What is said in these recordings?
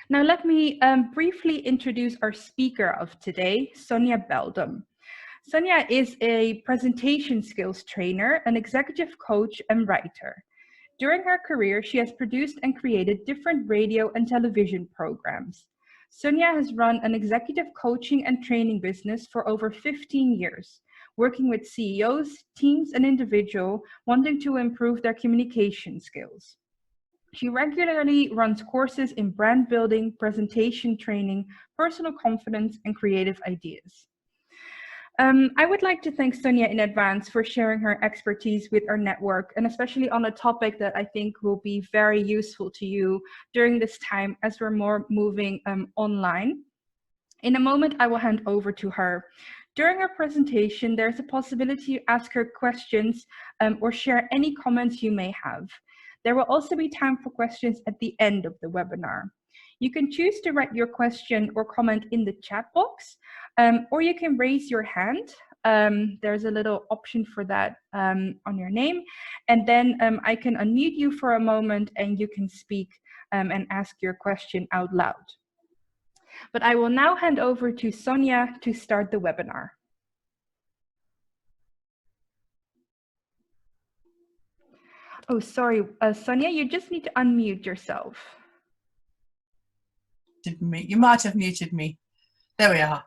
Now let me briefly introduce our speaker of today, Sonia Beldam. Sonia is a presentation skills trainer, an executive coach, and writer. During her career, she has produced and created different radio and television programs. Sonia has run an executive coaching and training business for over 15 years, working with CEOs, teams, and individuals wanting to improve their communication skills. She regularly runs courses in brand building, presentation training, personal confidence, and creative ideas. I would like to thank Sonia in advance for sharing her expertise with our network, and especially on a topic that I think will be very useful to you during this time as we're more moving online. In a moment, I will hand over to her. During her presentation, there's a possibility to ask her questions or share any comments you may have. There will also be time for questions at the end of the webinar. You can choose to write your question or comment in the chat box, or you can raise your hand. There's a little option for that on your name. And then I can unmute you for a moment and you can speak and ask your question out loud. But I will now hand over to Sonia to start the webinar. Oh, sorry, Sonia, you just need to unmute yourself. You might have muted me. There we are.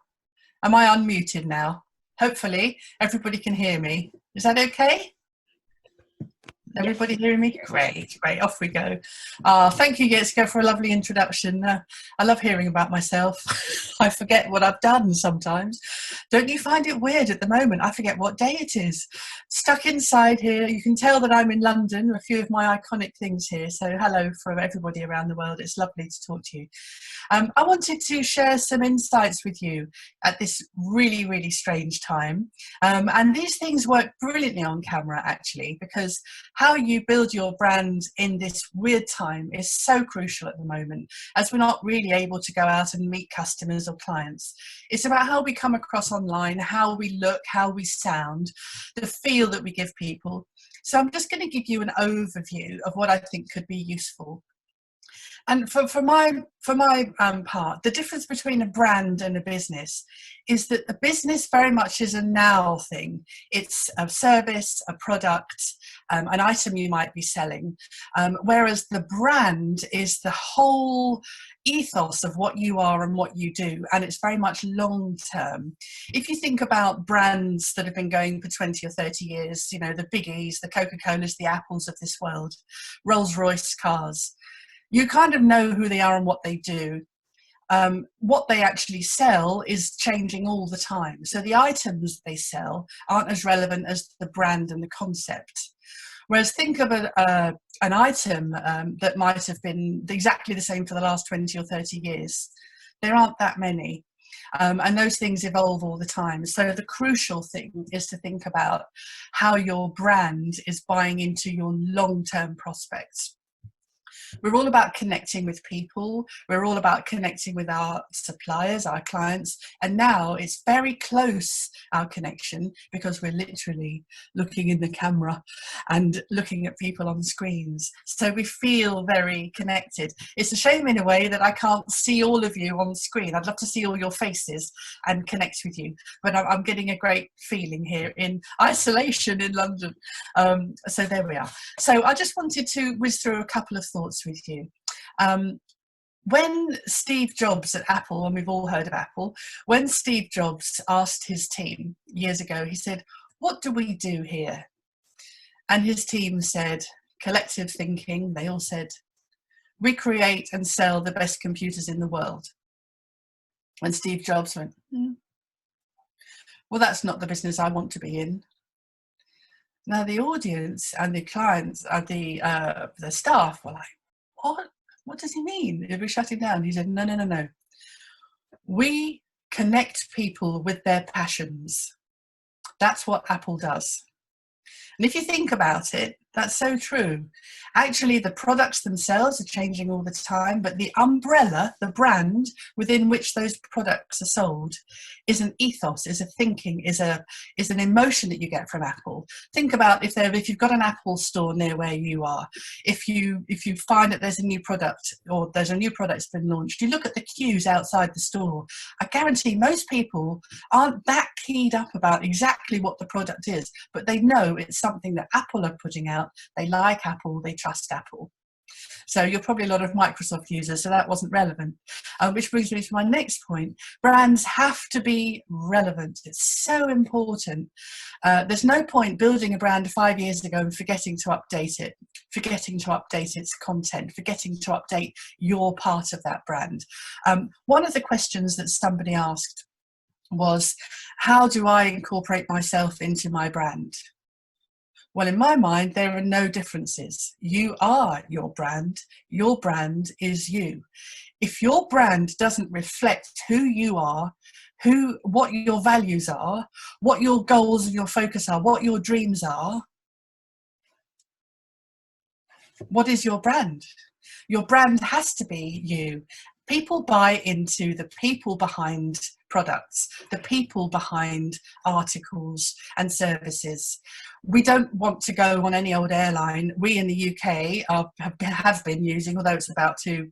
Am I unmuted now? Hopefully everybody can hear me. Is that okay? Everybody hearing me? Great, great. Off we go. Thank you, Jessica, for a lovely introduction. I love hearing about myself. I forget what I've done sometimes. Don't you find it weird at the moment? I forget what day it is. Stuck inside here. You can tell that I'm in London, a few of my iconic things here. So hello from everybody around the world. It's lovely to talk to you. I wanted to share some insights with you at this really, really strange time. And these things work brilliantly on camera, actually, because how you build your brand in this weird time is so crucial at the moment, as we're not really able to go out and meet customers or clients. It's about how we come across online, how we look, how we sound, the feel that we give people. So I'm just going to give you an overview of what I think could be useful. And for my part, the difference between a brand and a business is that the business very much is a now thing. It's a service, a product, an item you might be selling, whereas the brand is the whole ethos of what you are and what you do, and it's very much long term. If you think about brands that have been going for 20 or 30 years, you know, the biggies, the Coca-Colas, the Apples of this world, Rolls-Royce cars, you kind of know who they are and what they do. What they actually sell is changing all the time. So the items they sell aren't as relevant as the brand and the concept. Whereas think of an item that might have been exactly the same for the last 20 or 30 years. There aren't that many. And those things evolve all the time. So the crucial thing is to think about how your brand is buying into your long-term prospects. We're all about connecting with people. We're all about connecting with our suppliers, our clients. And now it's very close, our connection, because we're literally looking in the camera and looking at people on screens. So we feel very connected. It's a shame in a way that I can't see all of you on screen. I'd love to see all your faces and connect with you. But I'm getting a great feeling here in isolation in London. So there we are. So I just wanted to whiz through a couple of thoughts with you. When Steve Jobs at Apple, and we've all heard of Apple, when Steve Jobs asked his team years ago, he said, "What do we do here?" And his team said, collective thinking, they all said, "We create and sell the best computers in the world." And Steve Jobs went, "Well, that's not the business I want to be in." Now the audience and the clients and the staff were like, What does he mean? Did we shut him down? He said, no, no, no, no. We connect people with their passions. That's what Apple does. And if you think about it, That's so true. Actually, the products themselves are changing all the time, but the umbrella, the brand within which those products are sold, is an ethos, is a thinking, is an emotion that you get from Apple. Think about if you've got an Apple store near where you are, if you find that there's a new product or there's a new product that's been launched, you look at the queues outside the store. I guarantee most people aren't that keyed up about exactly what the product is, but they know it's something that Apple are putting out. They like Apple, they trust Apple. So you're probably a lot of Microsoft users, so that wasn't relevant. Which brings me to my next point. Brands have to be relevant. It's so important. There's no point building a brand 5 years ago and forgetting to update it, forgetting to update its content, forgetting to update your part of that brand. One of the questions that somebody asked was, how do I incorporate myself into my brand? Well, in my mind, there are no differences. You are your brand. Your brand is you. If your brand doesn't reflect who you are, what your values are, what your goals and your focus are, what your dreams are, what is your brand? Your brand has to be you. People buy into the people behind products, the people behind articles and services. We don't want to go on any old airline. We in the UK have been using, although it's about to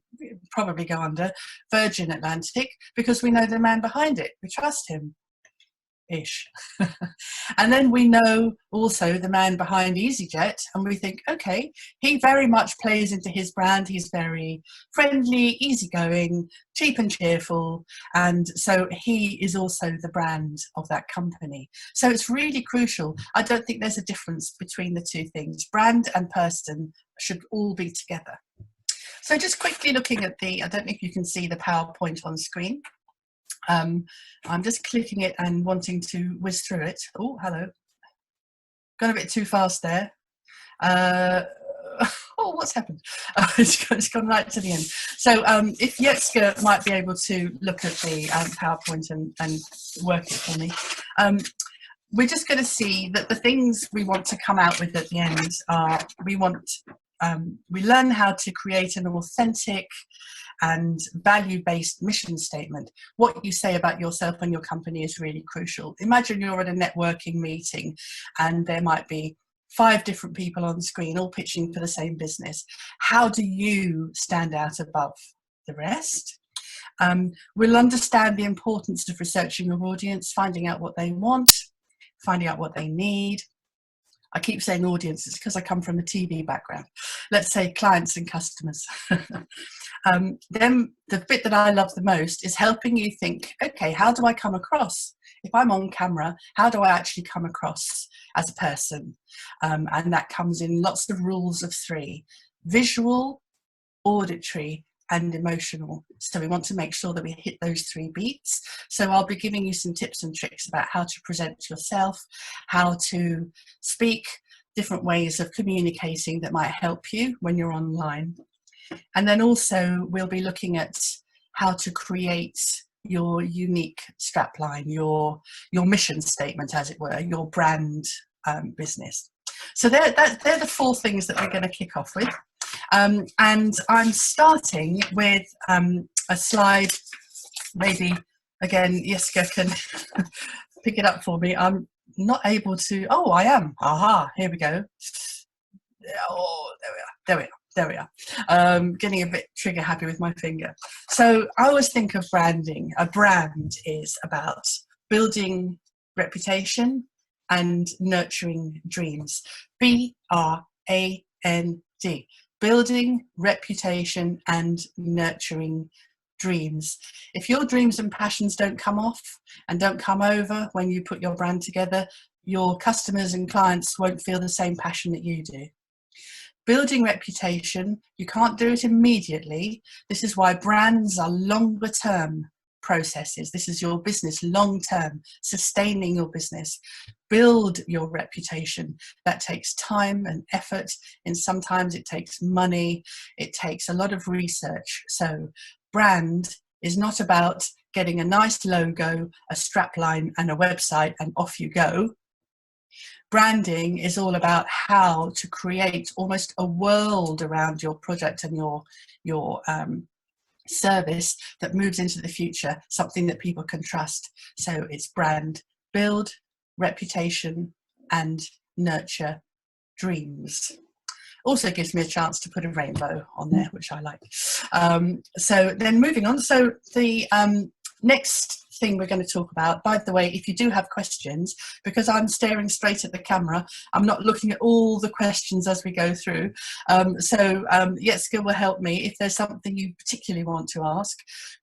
probably go under, Virgin Atlantic, because we know the man behind it. We trust him. Ish. And then we know also the man behind EasyJet, and we think, okay, he very much plays into his brand. He's very friendly, easygoing, cheap and cheerful, and so he is also the brand of that company. So it's really crucial. I don't think there's a difference between the two things. Brand and person should all be together. So just quickly looking at I don't know if you can see the PowerPoint on screen. I'm just clicking it and wanting to whiz through it. Oh, hello. Gone a bit too fast there. Oh, what's happened? It's gone right to the end. So if Jetska might be able to look at the PowerPoint and work it for me. We're just going to see that the things we want to come out with at the end are, we learn how to create an authentic and value-based mission statement. What you say about yourself and your company is really crucial. Imagine you're at a networking meeting and there might be 5 different people on screen all pitching for the same business. How do you stand out above the rest? We'll understand the importance of researching your audience, finding out what they want, finding out what they need. I keep saying audience, it's because I come from a TV background. Let's say clients and customers. Then the bit that I love the most is helping you think, okay, how do I come across? If I'm on camera, how do I actually come across as a person? And that comes in lots of rules of 3: visual, auditory, and emotional. So we want to make sure that we hit those 3 beats. So I'll be giving you some tips and tricks about how to present yourself, how to speak, different ways of communicating that might help you when you're online. And then also we'll be looking at how to create your unique strapline, your mission statement, as it were, your brand business. So they're the 4 things that we're going to kick off with. And I'm starting with a slide. Maybe again Jessica can pick it up for me. I'm not able to. Oh, I am. Aha, here we go. Oh, there we are. Getting a bit trigger happy with my finger. So I always think of branding. A brand is about building reputation and nurturing dreams. BRAND. Building reputation and nurturing dreams. If your dreams and passions don't come off and don't come over when you put your brand together, your customers and clients won't feel the same passion that you do. Building reputation, you can't do it immediately. This is why brands are longer term processes. This is your business long term, sustaining your business. Build your reputation. That takes time and effort, and sometimes it takes money. It takes a lot of research. So brand is not about getting a nice logo, a strapline and a website and off you go. Branding is all about how to create almost a world around your product and your service that moves into the future, something that people can trust. So it's brand, build reputation, and nurture dreams. Also gives me a chance to put a rainbow on there, which I like. So then moving on, so the next thing we're going to talk about, by the way, if you do have questions, because I'm staring straight at the camera, I'm not looking at all the questions as we go through. Yetska will help me if there's something you particularly want to ask.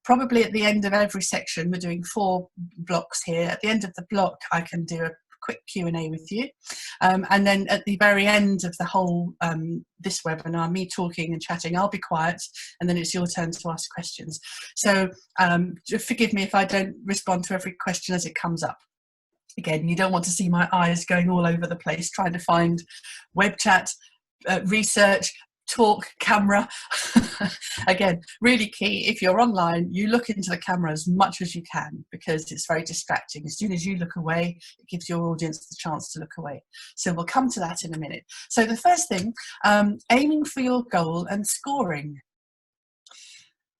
Probably at the end of every section, we're doing 4 blocks here. At the end of the block, I can do a quick Q&A with you, and then at the very end of the whole this webinar, me talking and chatting, I'll be quiet, and then it's your turn to ask questions. So forgive me if I don't respond to every question as it comes up. Again, you don't want to see my eyes going all over the place trying to find web chat, research, talk, camera. Again, really key, if you're online, you look into the camera as much as you can, because it's very distracting. As soon as you look away, it gives your audience the chance to look away. So we'll come to that in a minute. So the first thing, aiming for your goal and scoring.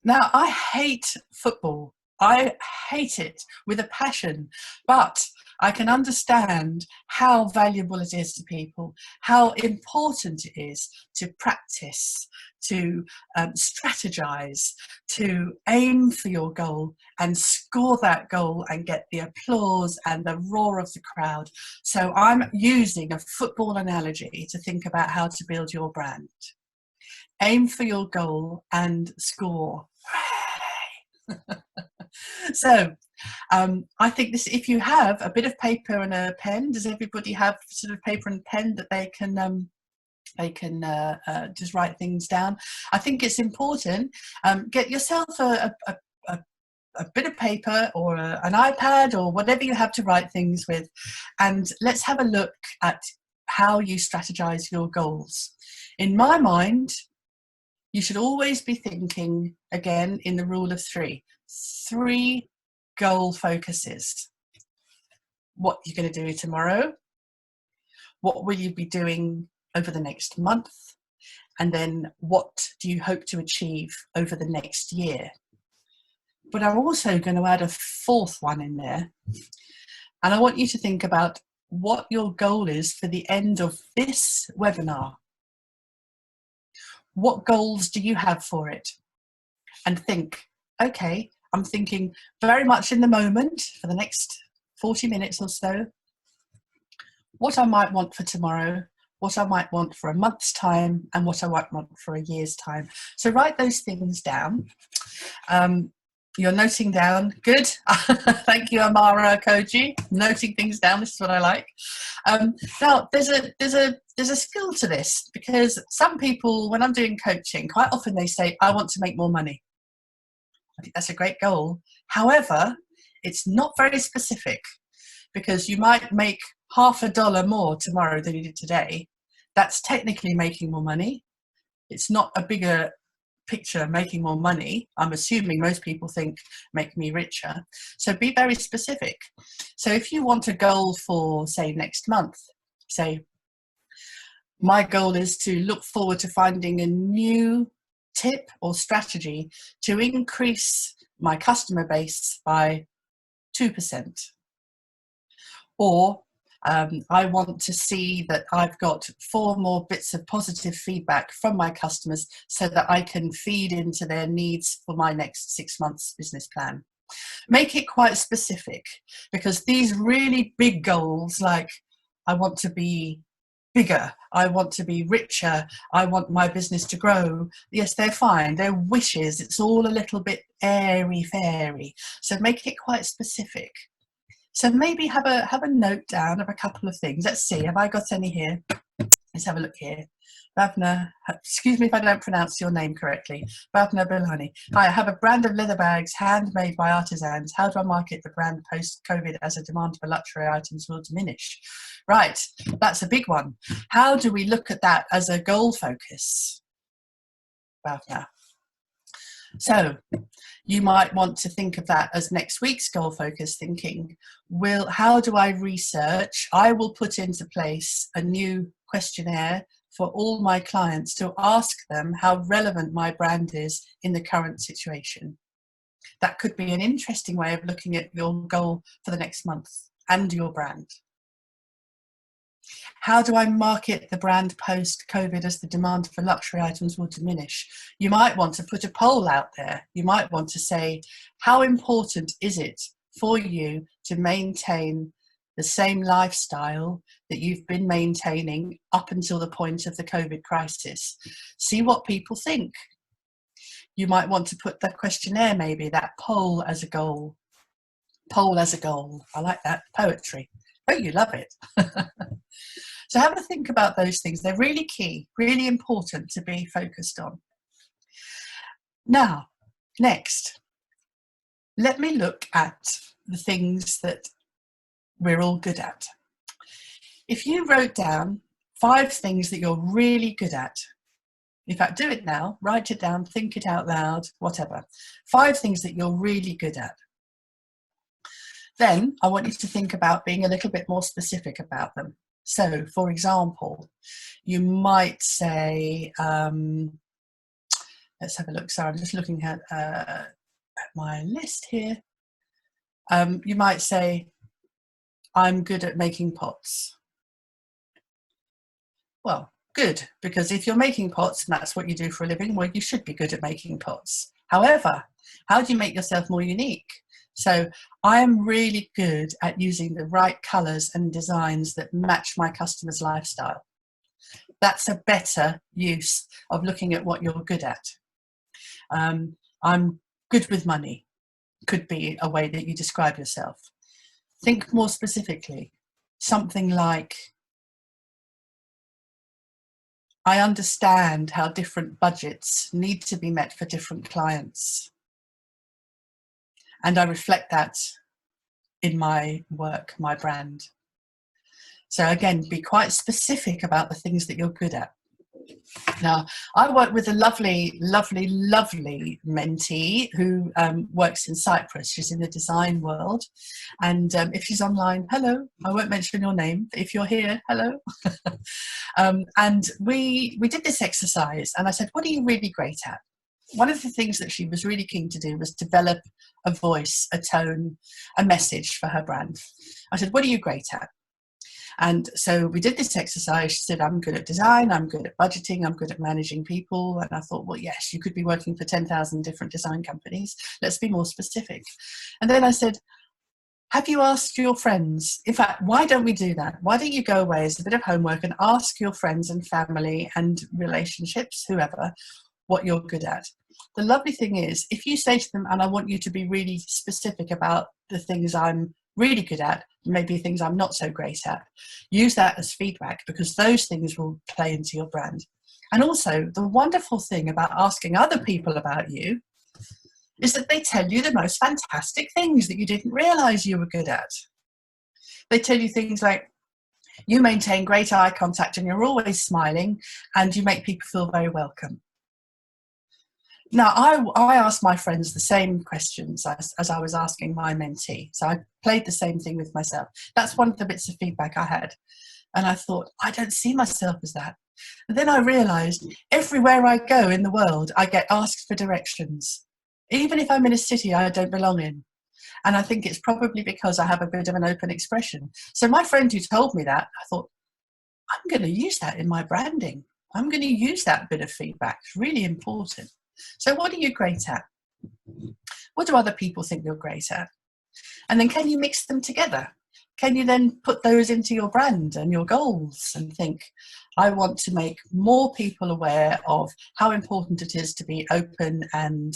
Now, I hate football. I hate it with a passion, but I can understand how valuable it is to people, how important it is to practice, to strategize, to aim for your goal and score that goal and get the applause and the roar of the crowd. So I'm using a football analogy to think about how to build your brand. Aim for your goal and score. So I think this, if you have a bit of paper and a pen, does everybody have sort of paper and pen that they can just write things down? I think it's important. Get yourself a bit of paper or an iPad or whatever you have to write things with, and let's have a look at how you strategize your goals. In my mind, you should always be thinking, again, in the rule of 3. 3 goal focuses. What you're going to do tomorrow, what will you be doing over the next month, and then what do you hope to achieve over the next year. But I'm also going to add a 4th one in there, and I want you to think about what your goal is for the end of this webinar. What goals do you have for it? And think, okay, I'm thinking very much in the moment for the next 40 minutes or so, what I might want for tomorrow, what I might want for a month's time, and what I might want for a year's time. So write those things down. You're noting down. Good. Thank you, Amara Koji. Noting things down. This is what I like. Now, there's a skill to this, because some people, when I'm doing coaching, quite often they say, I want to make more money. I think that's a great goal. However, it's not very specific, because you might make $50 more tomorrow than you did today. That's technically making more money. It's not a bigger picture making more money. I'm assuming most people think make me richer. So be very specific. So if you want a goal for, say, next month, say, my goal is to look forward to finding a new tip or strategy to increase my customer base by 2%. Or I want to see that I've got 4 more bits of positive feedback from my customers so that I can feed into their needs for my next 6 months business plan. Make it quite specific, because these really big goals, like I want to be bigger, I want to be richer, I want my business to grow, yes, they're fine, they're wishes, it's all a little bit airy-fairy. So make it quite specific. So maybe have a note down of a couple of things. Let's see, have I got any here? Let's have a look here. Bhavna, excuse me if I don't pronounce your name correctly. Bhavna Bilani. Hi, I have a brand of leather bags handmade by artisans. How do I market the brand post-COVID as a demand for luxury items will diminish? Right, that's a big one. How do we look at that as a goal focus? Bhavna. So you might want to think of that as next week's goal focus thinking. How do I research? I will put into place a new questionnaire for all my clients to ask them how relevant my brand is in the current situation. That could be an interesting way of looking at your goal for the next month and your brand. How do I market the brand post-COVID as the demand for luxury items will diminish? You might want to put a poll out there. You might want to say, how important is it for you to maintain the same lifestyle that you've been maintaining up until the point of the COVID crisis? See what people think. You might want to put the questionnaire, maybe that poll as a goal. Poll as a goal. I like that. Poetry. Oh, you love it. So have a think about those things. They're really key, really important to be focused on. Now, next, let me look at the things that we're all good at. If you wrote down 5 things that you're really good at, in fact, do it now, write it down, think it out loud, whatever. 5 things that you're really good at. Then I want you to think about being a little bit more specific about them. So, for example, you might say, let's have a look. Sorry, I'm just looking at my list here. You might say, I'm good at making pots. Well, good, because if you're making pots and that's what you do for a living, well, you should be good at making pots. However, how do you make yourself more unique? So I'm really good at using the right colours and designs that match my customer's lifestyle. That's a better use of looking at what you're good at. I'm good with money, could be a way that you describe yourself. Think more specifically, something like, I understand how different budgets need to be met for different clients. And I reflect that in my work, my brand. So again, be quite specific about the things that you're good at. Now, I work with a lovely, lovely, lovely mentee who works in Cyprus. She's in the design world. And if she's online, hello, I won't mention your name. But if you're here, hello. And we did this exercise and I said, what are you really great at? One of the things that she was really keen to do was develop a voice, a tone, a message for her brand. I said, what are you great at? And so we did this exercise. She said, I'm good at design, I'm good at budgeting, I'm good at managing people. And I thought, well, yes, you could be working for 10,000 different design companies. Let's be more specific. And then I said, have you asked your friends? In fact, why don't we do that? Why don't you go away as a bit of homework and ask your friends and family and relationships, whoever, what you're good at. The lovely thing is, if you say to them, and I want you to be really specific about the things I'm really good at, maybe things I'm not so great at, use that as feedback because those things will play into your brand. And also, the wonderful thing about asking other people about you is that they tell you the most fantastic things that you didn't realize you were good at. They tell you things like, you maintain great eye contact and you're always smiling and you make people feel very welcome. Now, I asked my friends the same questions as I was asking my mentee. So I played the same thing with myself. That's one of the bits of feedback I had. And I thought, I don't see myself as that. And then I realized everywhere I go in the world, I get asked for directions. Even if I'm in a city I don't belong in. And I think it's probably because I have a bit of an open expression. So my friend who told me that, I thought, I'm going to use that in my branding. I'm going to use that bit of feedback. It's really important. So what are you great at? What do other people think you're great at? And then can you mix them together? Can you then put those into your brand and your goals and think, I want to make more people aware of how important it is to be open and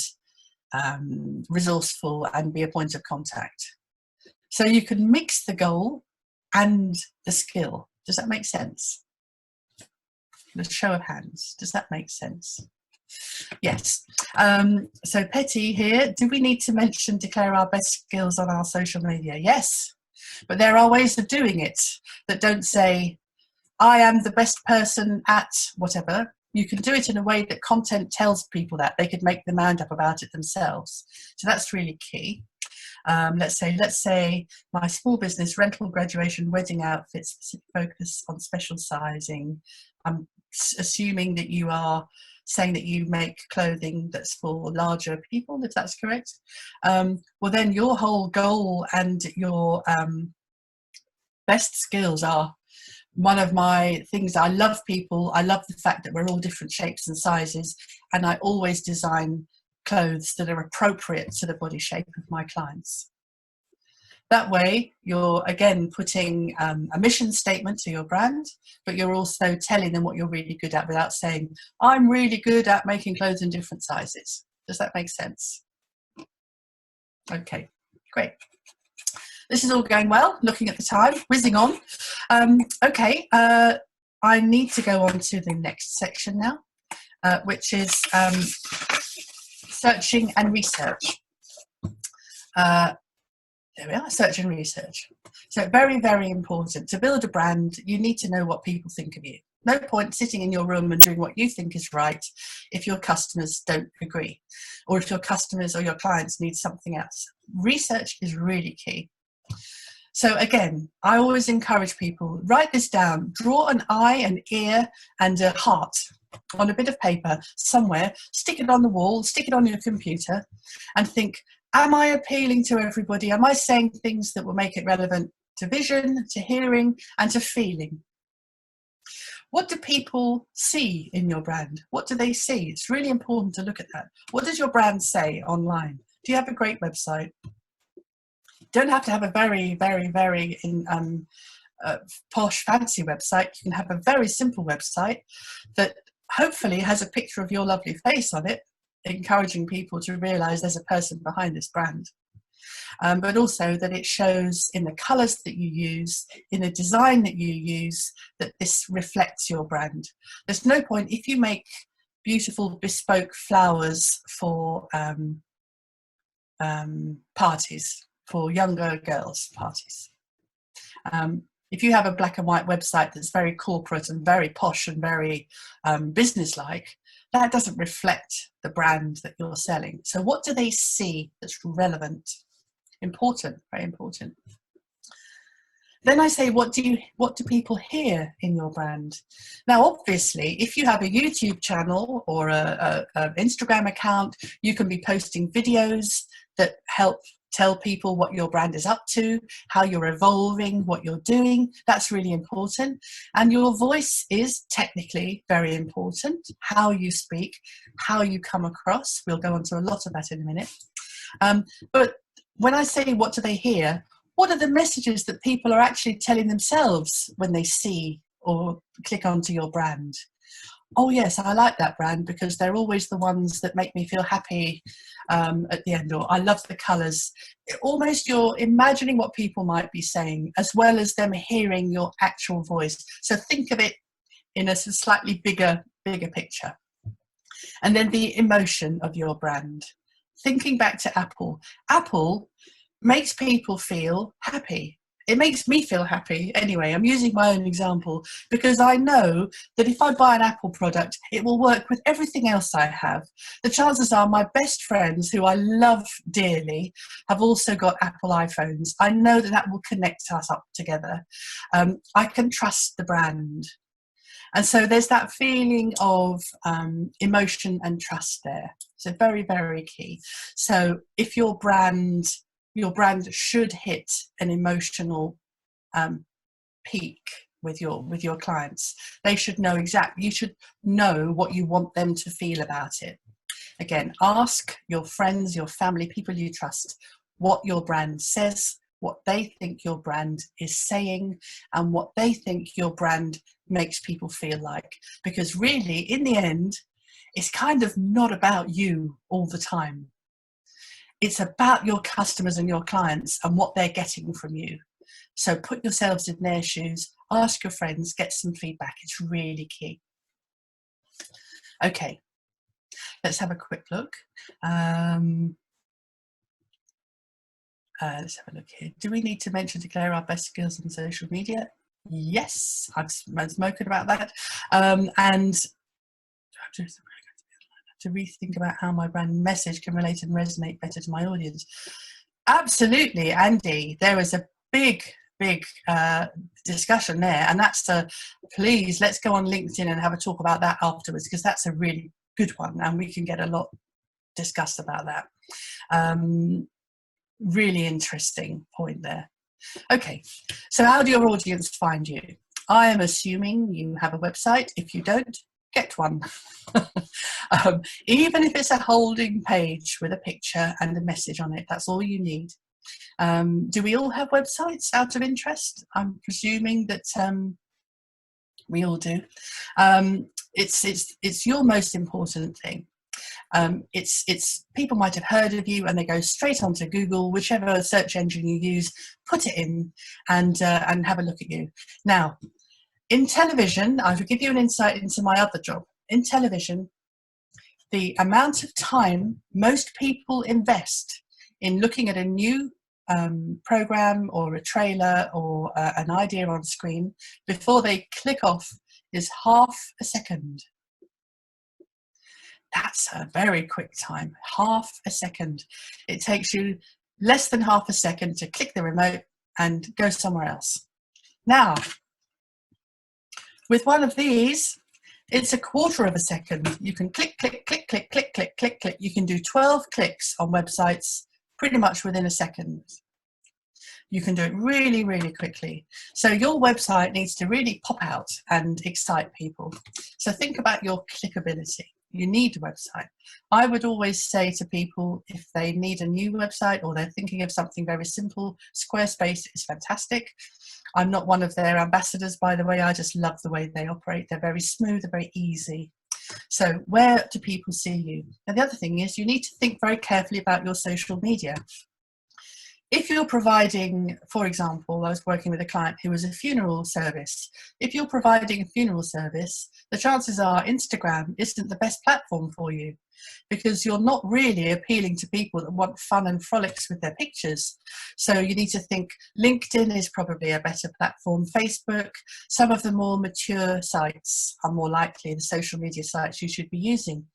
resourceful and be a point of contact. So you can mix the goal and the skill. Does that make sense? A show of hands. Does that make sense? Yes. So Petty here, do we need to declare our best skills on our social media? Yes, but there are ways of doing it that don't say, I am the best person at whatever. you can do it in a way that content tells people that. They could make their mind up about it themselves. So that's really key. Let's say my small business, rental, graduation, wedding outfits, specific focus on special sizing. I'm assuming that you are saying that you make clothing that's for larger people, if that's correct. Well, then your whole goal and your best skills are one of my things. I love people. I love the fact that we're all different shapes and sizes, and I always design clothes that are appropriate to the body shape of my clients. That way, you're again putting a mission statement to your brand, but you're also telling them what you're really good at without saying, I'm really good at making clothes in different sizes. Does that make sense? Okay, great. This is all going well, looking at the time, whizzing on. Okay, I need to go on to the next section now, which is searching and research. There we are, search and research. So very, very important. To build a brand, you need to know what people think of you. No point sitting in your room and doing what you think is right if your customers don't agree, or if your customers or your clients need something else. Research is really key. So again, I always encourage people, write this down, draw an eye, an ear, and a heart on a bit of paper somewhere, stick it on the wall, stick it on your computer, and think, am I appealing to everybody? Am I saying things that will make it relevant to vision, to hearing, and to feeling? What do people see in your brand? What do they see? It's really important to look at that. What does your brand say online? Do you have a great website? You don't have to have a very, very, very posh, fancy website. You can have a very simple website that hopefully has a picture of your lovely face on it, encouraging people to realize there's a person behind this brand. But also that it shows in the colors that you use, in the design that you use, that this reflects your brand. There's no point if you make beautiful bespoke flowers for parties, for younger girls' parties. If you have a black and white website that's very corporate and very posh and very businesslike, that doesn't reflect the brand that you're selling. So what do they see that's relevant? Important, very important. Then I say, what do people hear in your brand? Now, obviously, if you have a YouTube channel or an Instagram account, you can be posting videos that help tell people what your brand is up to, how you're evolving, what you're doing. That's really important. And your voice is technically very important. How you speak, how you come across. We'll go on to a lot of that in a minute. But when I say what do they hear, what are the messages that people are actually telling themselves when they see or click onto your brand? Oh yes, I like that brand because they're always the ones that make me feel happy at the end, or I love the colours. Almost you're imagining what people might be saying as well as them hearing your actual voice. So think of it in a slightly bigger picture. And then the emotion of your brand. Thinking back to Apple. Apple makes people feel happy. It makes me feel happy anyway. I'm using my own example because I know that if I buy an Apple product, it will work with everything else I have. The chances are my best friends, who I love dearly, have also got Apple iPhones. I know that that will connect us up together. I can trust the brand. And so there's that feeling of emotion and trust there. So very, very key. So if your brand should hit an emotional peak with your clients. They should know exactly, you should know what you want them to feel about it. Again, ask your friends, your family, people you trust, what your brand says, what they think your brand is saying, and what they think your brand makes people feel like. Because really, in the end, it's kind of not about you all the time. It's about your customers and your clients and what they're getting from you. So put yourselves in their shoes, ask your friends, get some feedback. It's really key. Okay, let's have a quick look. Let's have a look here. Do we need to declare our best skills on social media? Yes, I've spoken about that. And to rethink about how my brand message can relate and resonate better to my audience. Absolutely, Andy. There is a big discussion there, and that's to please let's go on LinkedIn and have a talk about that afterwards, because that's a really good one and we can get a lot discussed about that. Really interesting point there. Okay, so how do your audience find you? I am assuming you have a website. If you don't, get one. Even if it's a holding page with a picture and a message on it, that's all you need. Do we all have websites out of interest? I'm presuming that we all do. It's your most important thing. It's people might have heard of you and they go straight onto Google, whichever search engine you use, put it in and have a look at you. Now, in television, I will give you an insight into my other job. In television, the amount of time most people invest in looking at a new program or a trailer or an idea on screen before they click off is half a second. That's a very quick time, half a second. It takes you less than half a second to click the remote and go somewhere else. Now, with one of these, it's a quarter of a second. You can click, click, click, click, click, click, click, click. You can do 12 clicks on websites pretty much within a second. You can do it really, really quickly. So your website needs to really pop out and excite people. So think about your clickability. You need a website. I would always say to people, if they need a new website or they're thinking of something very simple, Squarespace is fantastic. I'm not one of their ambassadors, by the way. I just love the way they operate. They're very smooth, they're very easy. So where do people see you? And the other thing is you need to think very carefully about your social media. If you're providing, for example, I was working with a client who was a funeral service. If you're providing a funeral service, the chances are Instagram isn't the best platform for you because you're not really appealing to people that want fun and frolics with their pictures. So you need to think LinkedIn is probably a better platform. Facebook, some of the more mature sites are more likely the social media sites you should be using.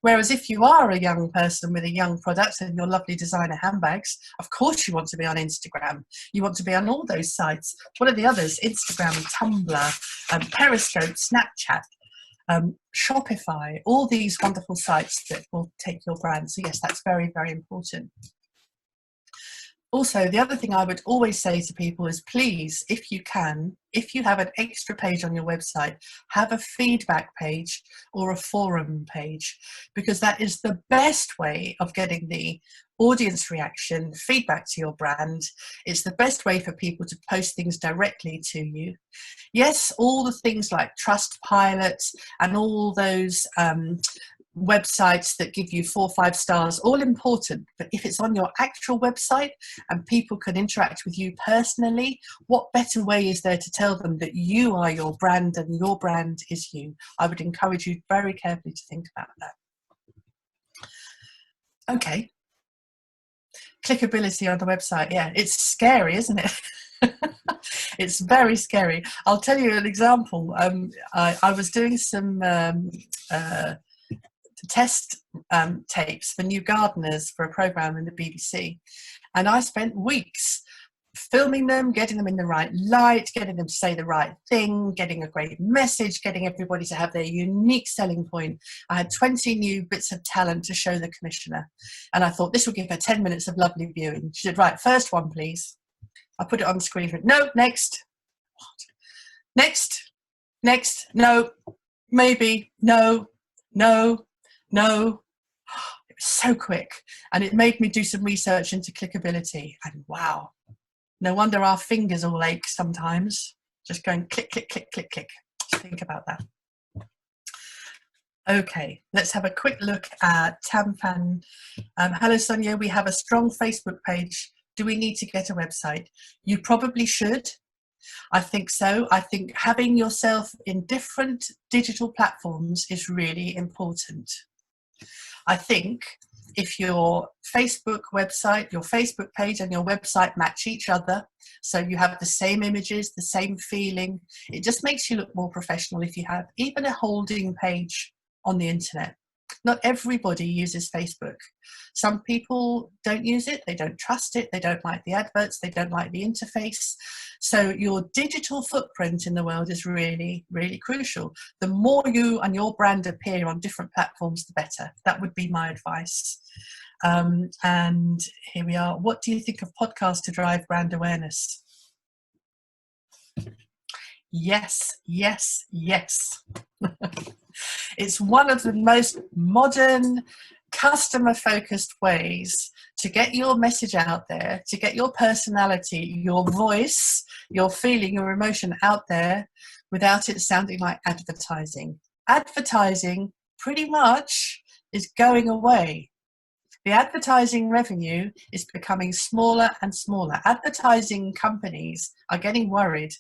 Whereas if you are a young person with a young product and your lovely designer handbags, of course you want to be on Instagram. You want to be on all those sites. What are the others? Instagram, Tumblr, Periscope, Snapchat, Shopify, all these wonderful sites that will take your brand. So yes, that's very, very important. Also, the other thing I would always say to people is please, if you can, if you have an extra page on your website, have a feedback page or a forum page, because that is the best way of getting the audience reaction, feedback to your brand. It's the best way for people to post things directly to you. Yes, all the things like Trustpilot and all those websites that give you 4 or 5 stars, all important, but if it's on your actual website and people can interact with you personally, what better way is there to tell them that you are your brand and your brand is you? I would encourage you very carefully to think about that. Okay, clickability on the website. Yeah, it's scary, isn't it? It's very scary. I'll tell you an example. I was doing some test tapes for new gardeners for a programme in the BBC, and I spent weeks filming them, getting them in the right light, getting them to say the right thing, getting a great message, getting everybody to have their unique selling point. I had 20 new bits of talent to show the commissioner, and I thought this will give her 10 minutes of lovely viewing. She said, right, first one please. I put it on the screen. No, next. What? Next, no, maybe, no. It was so quick, and it made me do some research into clickability, and wow, no wonder our fingers all ache sometimes, just going click, click, click, click, click. Just think about that. Okay, let's have a quick look at Tamfan. Hello Sonia, we have a strong Facebook page. Do we need to get a website? You probably should. I think so. I think having yourself in different digital platforms is really important. I think if your Facebook website, your Facebook page and your website match each other, so you have the same images, the same feeling, it just makes you look more professional if you have even a holding page. on the internet. Not everybody uses Facebook. Some people don't use it, they don't trust it, they don't like the adverts, they don't like the interface. So your digital footprint in the world is really, really crucial. The more you and your brand appear on different platforms, the better. That would be my advice. And here we are. What do you think of podcasts to drive brand awareness? Yes, yes, yes. It's one of the most modern, customer-focused ways to get your message out there, to get your personality, your voice, your feeling, your emotion out there without it sounding like advertising. Advertising pretty much is going away. The advertising revenue is becoming smaller and smaller. Advertising companies are getting worried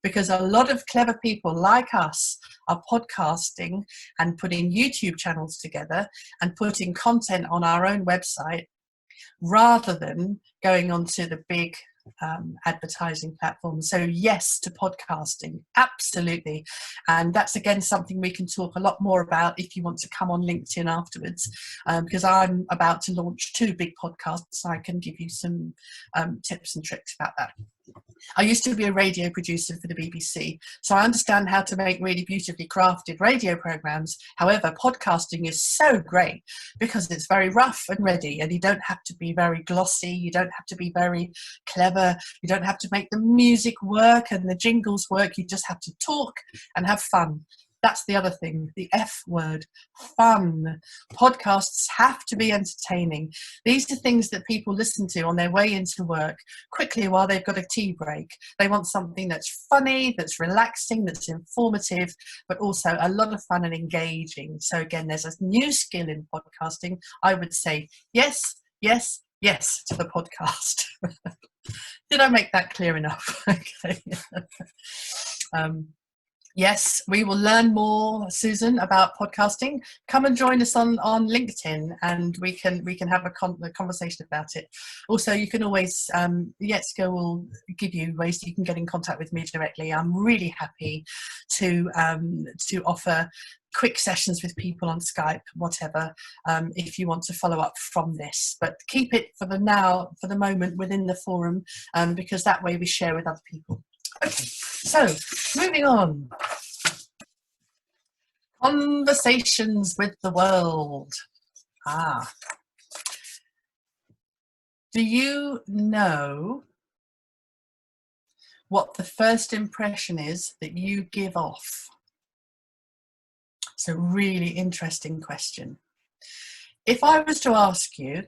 because a lot of clever people like us are podcasting and putting YouTube channels together and putting content on our own website rather than going onto the big advertising platforms. So yes to podcasting, absolutely. And that's again something we can talk a lot more about if you want to come on LinkedIn afterwards, because I'm about to launch 2 big podcasts, so I can give you some tips and tricks about that. I used to be a radio producer for the BBC, so I understand how to make really beautifully crafted radio programs. However, podcasting is so great because it's very rough and ready, and you don't have to be very glossy, you don't have to be very clever, you don't have to make the music work and the jingles work, you just have to talk and have fun. That's the other thing, the F word, fun. Podcasts have to be entertaining. These are things that people listen to on their way into work quickly while they've got a tea break. They want something that's funny, that's relaxing, that's informative, but also a lot of fun and engaging. So again, there's a new skill in podcasting. I would say yes, yes, yes to the podcast. Did I make that clear enough? Okay. Yes, we will learn more, Susan, about podcasting. Come and join us on LinkedIn, and we can have a conversation about it. Also, you can always Yetska will give you ways that you can get in contact with me directly. I'm really happy to offer quick sessions with people on Skype, whatever, if you want to follow up from this. But keep it for the moment within the forum, because that way we share with other people. Okay, so moving on. Conversations with the world. Do you know what the first impression is that you give off? It's a really interesting question. If I was to ask you,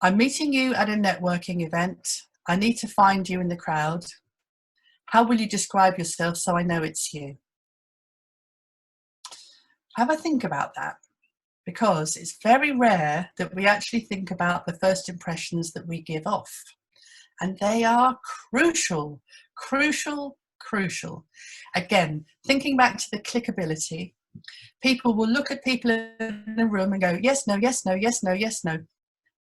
I'm meeting you at a networking event, I need to find you in the crowd, how will you describe yourself so I know it's you? Have a think about that, because it's very rare that we actually think about the first impressions that we give off. And they are crucial, crucial, crucial. Again, thinking back to the clickability, people will look at people in a room and go, yes, no, yes, no, yes, no, yes, no.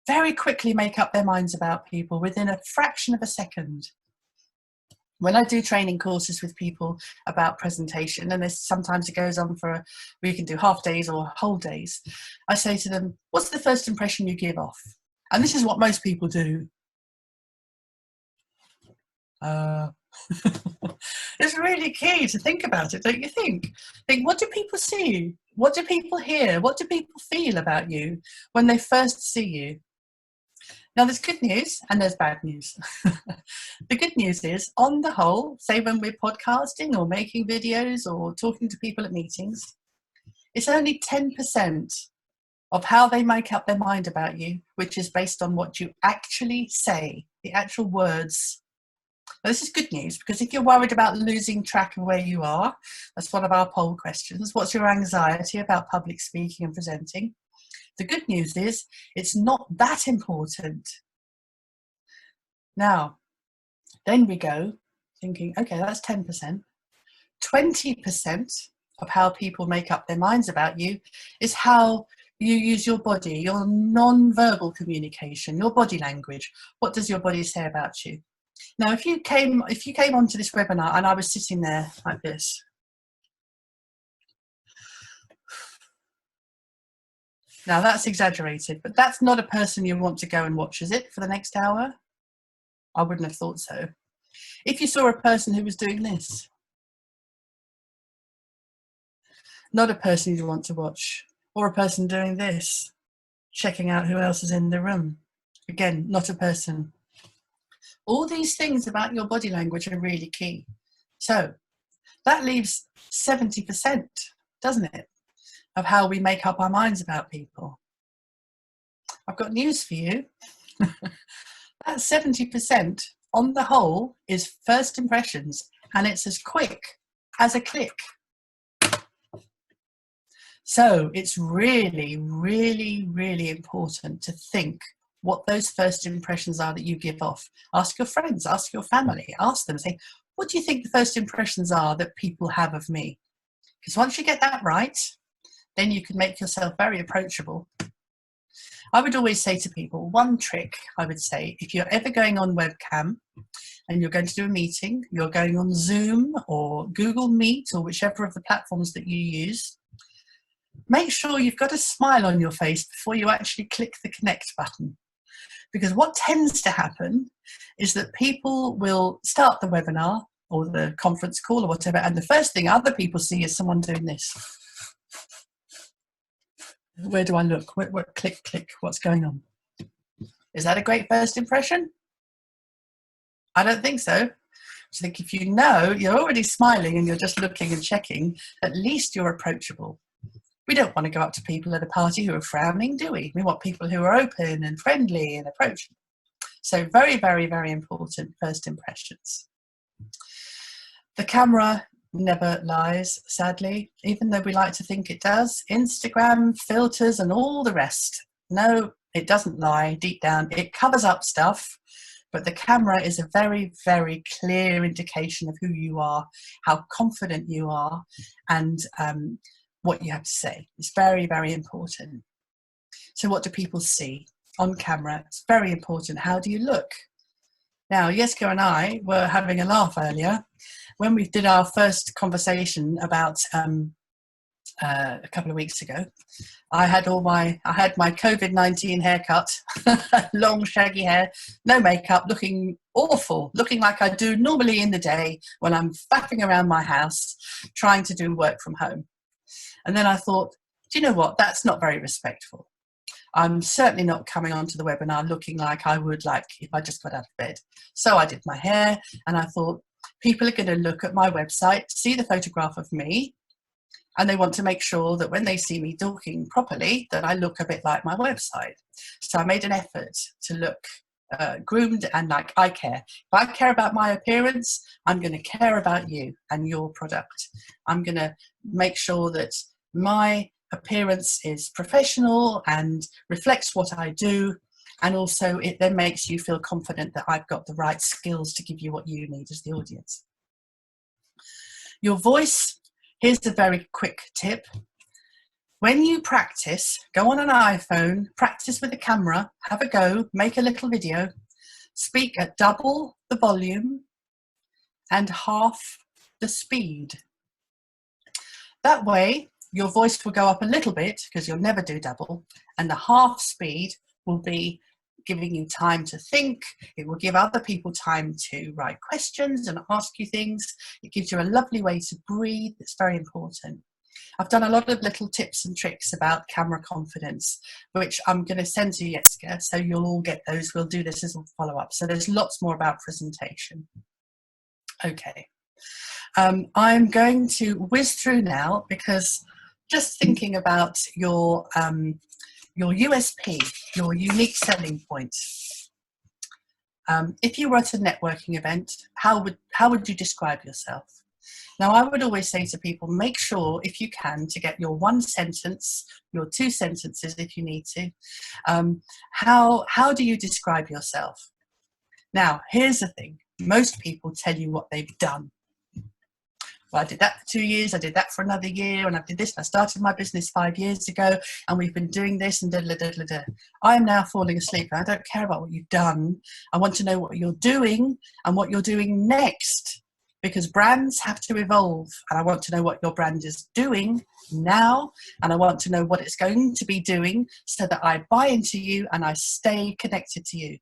Very quickly make up their minds about people within a fraction of a second. When I do training courses with people about presentation, and sometimes it goes on for, we can do half days or whole days, I say to them, what's the first impression you give off? And this is what most people do. It's really key to think about it, don't you think? Think, what do people see? What do people hear? What do people feel about you when they first see you? Now, there's good news and there's bad news. The good news is, on the whole, say when we're podcasting or making videos or talking to people at meetings, it's only 10% of how they make up their mind about you, which is based on what you actually say, the actual words. Now, this is good news, because if you're worried about losing track of where you are, that's one of our poll questions. What's your anxiety about public speaking and presenting? The good news is it's not that important. Now, then we go thinking, okay, that's 10%. 20% of how people make up their minds about you is how you use your body, your non-verbal communication, your body language. What does your body say about you? Now, if you came onto this webinar and I was sitting there like this, Now that's exaggerated, but that's not a person you want to go and watch, is it, for the next hour? I wouldn't have thought so. If you saw a person who was doing this, not a person you want to watch, or a person doing this, checking out who else is in the room. Again, not a person. All these things about your body language are really key. So that leaves 70%, doesn't it, of how we make up our minds about people. I've got news for you. That 70% on the whole is first impressions, and it's as quick as a click. So it's really, really, really important to think what those first impressions are that you give off. Ask your friends, ask your family, ask them, say, what do you think the first impressions are that people have of me? Because once you get that right, then you can make yourself very approachable. I would always say to people, one trick, I would say, if you're ever going on webcam and you're going to do a meeting, you're going on Zoom or Google Meet or whichever of the platforms that you use, make sure you've got a smile on your face before you actually click the connect button. Because what tends to happen is that people will start the webinar or the conference call or whatever, and the first thing other people see is someone doing this. Where do I look? What click, click, what's going on? Is that a great first impression? I don't think so. I think if you know you're already smiling and you're just looking and checking, at least you're approachable. We don't want to go up to people at a party who are frowning, do we? We want people who are open and friendly and approachable. So very, very, very important first impressions. The camera never lies, sadly, even though we like to think it does. Instagram, filters and all the rest. No, it doesn't lie deep down. It covers up stuff, but the camera is a very, very clear indication of who you are, how confident you are, and what you have to say. It's very, very important. So what do people see on camera? It's very important. How do you look? Now, Jeske and I were having a laugh earlier when we did our first conversation about a couple of weeks ago. I had my COVID-19 haircut, long shaggy hair, no makeup, looking awful, looking like I do normally in the day when I'm faffing around my house trying to do work from home. And then I thought, do you know what? That's not very respectful. I'm certainly not coming onto the webinar looking like I would like if I just got out of bed. So I did my hair and I thought, people are going to look at my website, see the photograph of me, and they want to make sure that when they see me talking properly, that I look a bit like my website. So I made an effort to look groomed and like I care. If I care about my appearance, I'm going to care about you and your product. I'm going to make sure that my appearance is professional and reflects what I do, and also it then makes you feel confident that I've got the right skills to give you what you need as the audience. Your voice, here's a very quick tip. When you practice, go on an iPhone, practice with a camera, have a go, make a little video, speak at double the volume and half the speed. That way, your voice will go up a little bit because you'll never do double, and the half speed will be giving you time to think. It will give other people time to write questions and ask you things. It gives you a lovely way to breathe. It's very important. I've done a lot of little tips and tricks about camera confidence, which I'm going to send to Jeske, so you'll all get those. We'll do this as a follow-up. So there's lots more about presentation. Okay. I'm going to whiz through now because just thinking about your USP, your unique selling point. If you were at a networking event, how would you describe yourself? Now, I would always say to people, make sure, if you can, to get your one sentence, your two sentences if you need to. How do you describe yourself? Now, here's the thing. Most people tell you what they've done. Well, I did that for 2 years, I did that for another year, and I did this. I started my business 5 years ago, and we've been doing this and da da da da da. I am now falling asleep, and I don't care about what you've done. I want to know what you're doing and what you're doing next. because brands have to evolve, and I want to know what your brand is doing now, and I want to know what it's going to be doing so that I buy into you and I stay connected to you.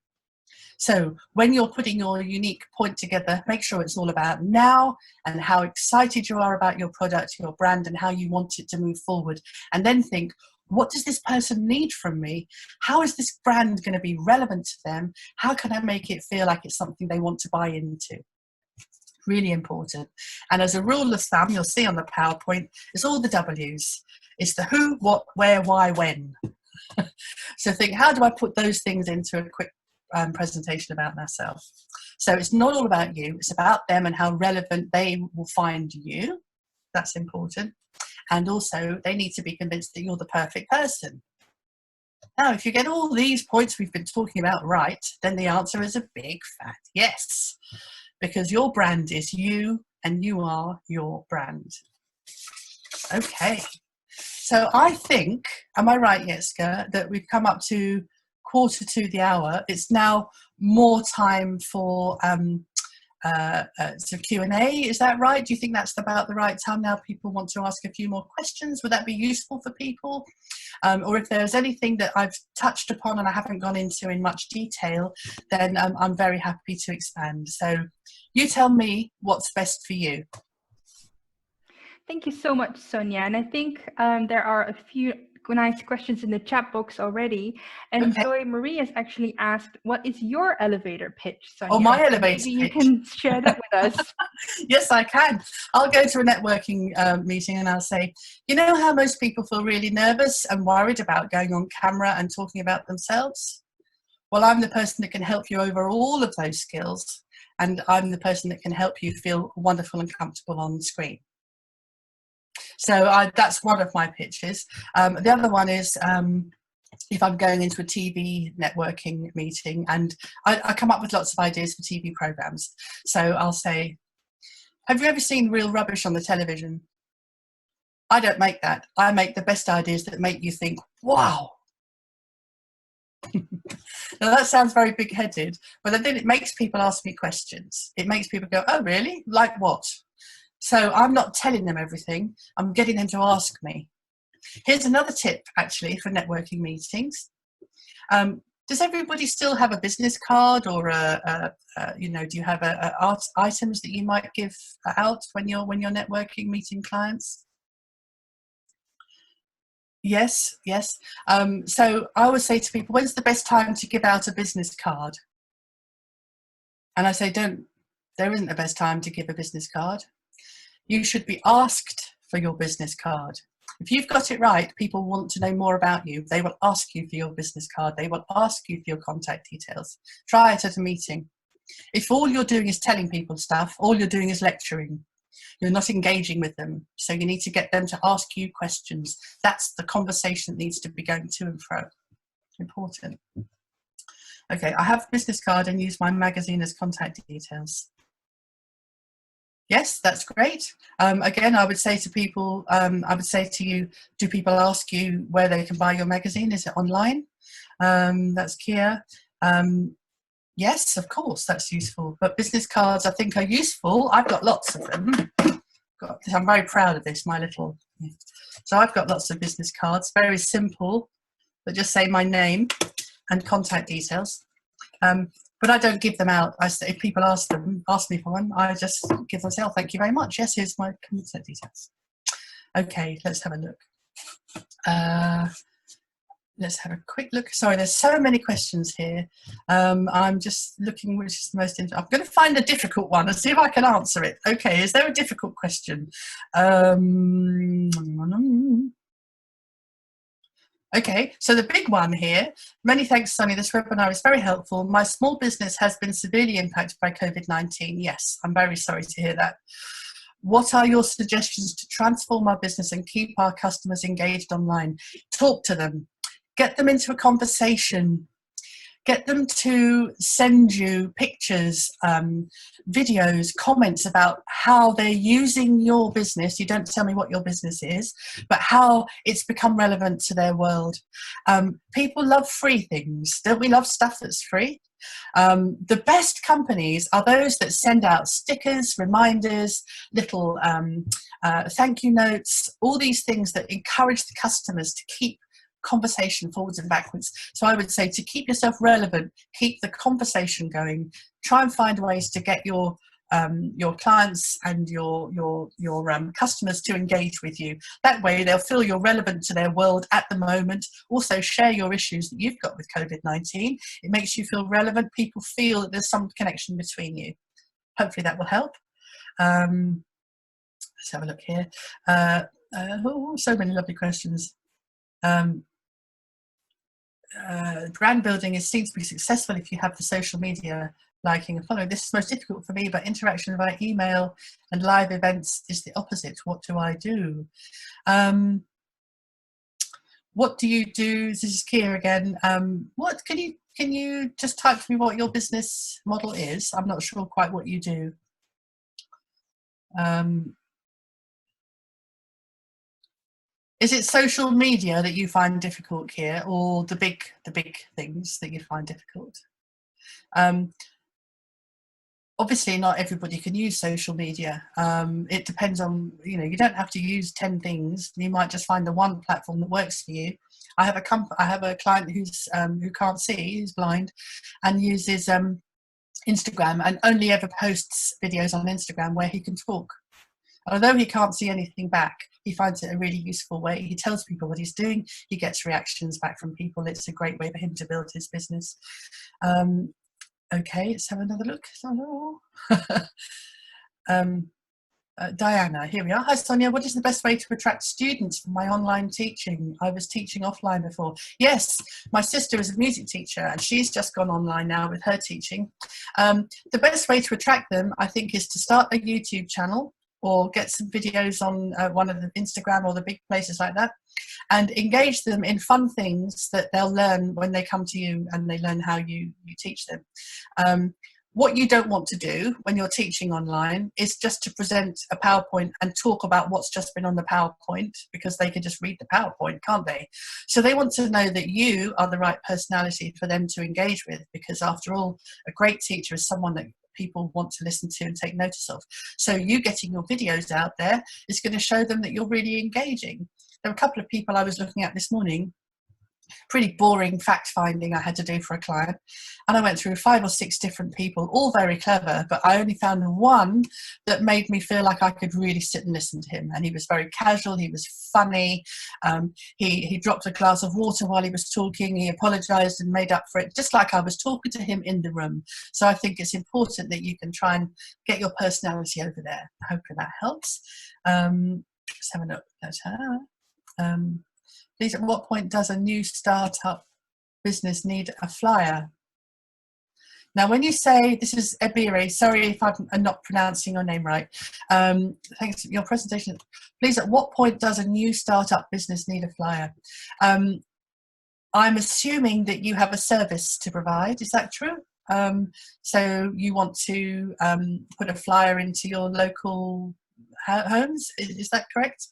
So when you're putting your unique point together, make sure it's all about now and how excited you are about your product, your brand, and how you want it to move forward. And then think, what does this person need from me? How is this brand going to be relevant to them? How can I make it feel like it's something they want to buy into? Really important. And as a rule of thumb, you'll see on the PowerPoint, it's all the W's. It's the who, what, where, why, when. So think, how do I put those things into a quick presentation about myself? So it's not all about you, it's about them and how relevant they will find you. That's important. And also they need to be convinced that you're the perfect person. Now, if you get all these points we've been talking about right, then the answer is a big fat yes, because your brand is you and you are your brand. Okay, so I think, am I right, Jeska, that we've come up to 1:45. It's now more time for Q&A. Is that right? Do you think that's about the right time now? People want to ask a few more questions. Would that be useful for people? Or if there's anything that I've touched upon and I haven't gone into in much detail, then I'm very happy to expand. So you tell me what's best for you. Thank you so much, Sonia. And I think there are a few nice questions in the chat box already. And Okay. Zoe Marie has actually asked, what is your elevator pitch, Sonia? Oh, my elevator Maybe pitch. You can share that with us. Yes, I can. I'll go to a networking meeting and I'll say, you know how most people feel really nervous and worried about going on camera and talking about themselves? Well, I'm the person that can help you over all of those skills, and I'm the person that can help you feel wonderful and comfortable on screen. So that's one of my pitches. The other one is if I'm going into a TV networking meeting, and I come up with lots of ideas for TV programs. So I'll say, have you ever seen Real Rubbish on the television? I don't make that. I make the best ideas that make you think, wow. Now that sounds very big-headed, but then it makes people ask me questions. It makes people go, oh, really? Like what? So I'm not telling them everything. I'm getting them to ask me. Here's another tip, actually, for networking meetings. Does everybody still have a business card, or do you have art items that you might give out when you're networking, meeting clients? Yes, yes. So I always say to people, when's the best time to give out a business card? And I say, there isn't a best time to give a business card. You should be asked for your business card. If you've got it right, people want to know more about you. They will ask you for your business card. They will ask you for your contact details. Try it at a meeting. If all you're doing is telling people stuff, all you're doing is lecturing. You're not engaging with them. So you need to get them to ask you questions. That's the conversation that needs to be going to and fro. Important. Okay, I have a business card and use my magazine as contact details. Yes, that's great. Again, I would say to people, I would say to you, do people ask you where they can buy your magazine? Is it online? That's Kia. Yes, of course, that's useful. But business cards, I think, are useful. I've got lots of them. I'm very proud of this, my little. So I've got lots of business cards, very simple, but just say my name and contact details. But I don't give them out. If people ask me for one, I just give them, say, oh, thank you very much. Yes, here's my contact details. Okay, let's have a look. Let's have a quick look. Sorry, there's so many questions here. I'm just looking which is the most interesting. I'm going to find a difficult one and see if I can answer it. Okay, is there a difficult question? Okay, so the big one here, many thanks, Sonia, this webinar is very helpful. My small business has been severely impacted by COVID-19. Yes, I'm very sorry to hear that. What are your suggestions to transform our business and keep our customers engaged online? Talk to them, get them into a conversation, Get them to send you pictures, videos, comments about how they're using your business. You don't tell me what your business is, but how it's become relevant to their world. People love free things. Don't we love stuff that's free? The best companies are those that send out stickers, reminders, little thank you notes, all these things that encourage the customers to keep conversation forwards and backwards. So I would say, to keep yourself relevant, keep the conversation going. Try and find ways to get your clients and your customers to engage with you. That way they'll feel you're relevant to their world at the moment. Also share your issues that you've got with COVID-19. It makes you feel relevant. People feel that there's some connection between you. Hopefully that will help. Let's have a look here. So many lovely questions. Brand building is seen to be successful if you have the social media liking and following. This is most difficult for me, but interaction via email and live events is the opposite. What do I do? What do you do? This is Kia again. What can you just type for me what your business model is? I'm not sure quite what you do. Is it social media that you find difficult here, or the big things that you find difficult? Obviously, not everybody can use social media. It depends on, you don't have to use 10 things. You might just find the one platform that works for you. I have a client who's who can't see, who's blind, and uses Instagram, and only ever posts videos on Instagram where he can talk. Although he can't see anything back, he finds it a really useful way. He tells people what he's doing. He gets reactions back from people. It's a great way for him to build his business. Okay, let's have another look. Diana, here we are. Hi, Sonia. What is the best way to attract students for my online teaching? I was teaching offline before. Yes, my sister is a music teacher and she's just gone online now with her teaching. The best way to attract them, I think, is to start a YouTube channel or get some videos on one of the Instagram or the big places like that, and engage them in fun things that they'll learn when they come to you and they learn how you teach them. What you don't want to do when you're teaching online is just to present a PowerPoint and talk about what's just been on the PowerPoint, because they can just read the PowerPoint, can't they? So they want to know that you are the right personality for them to engage with, because after all, a great teacher is someone that people want to listen to and take notice of. So you getting your videos out there is going to show them that you're really engaging. There were a couple of people I was looking at this morning, pretty boring fact finding I had to do for a client, and I went through 5 or 6 different people, all very clever, but I only found one that made me feel like I could really sit and listen to him. And he was very casual, he was funny, he dropped a glass of water while he was talking, he apologized and made up for it, just like I was talking to him in the room. So I think it's important that you can try and get your personality over there. Hopefully that helps. Let's have a look at her. Please, at what point does a new startup business need a flyer? Now, when you say, this is Ebiri, sorry if I'm not pronouncing your name right. Thanks for your presentation. Please, at what point does a new startup business need a flyer? I'm assuming that you have a service to provide. Is that true? So you want to put a flyer into your local homes? Is that correct?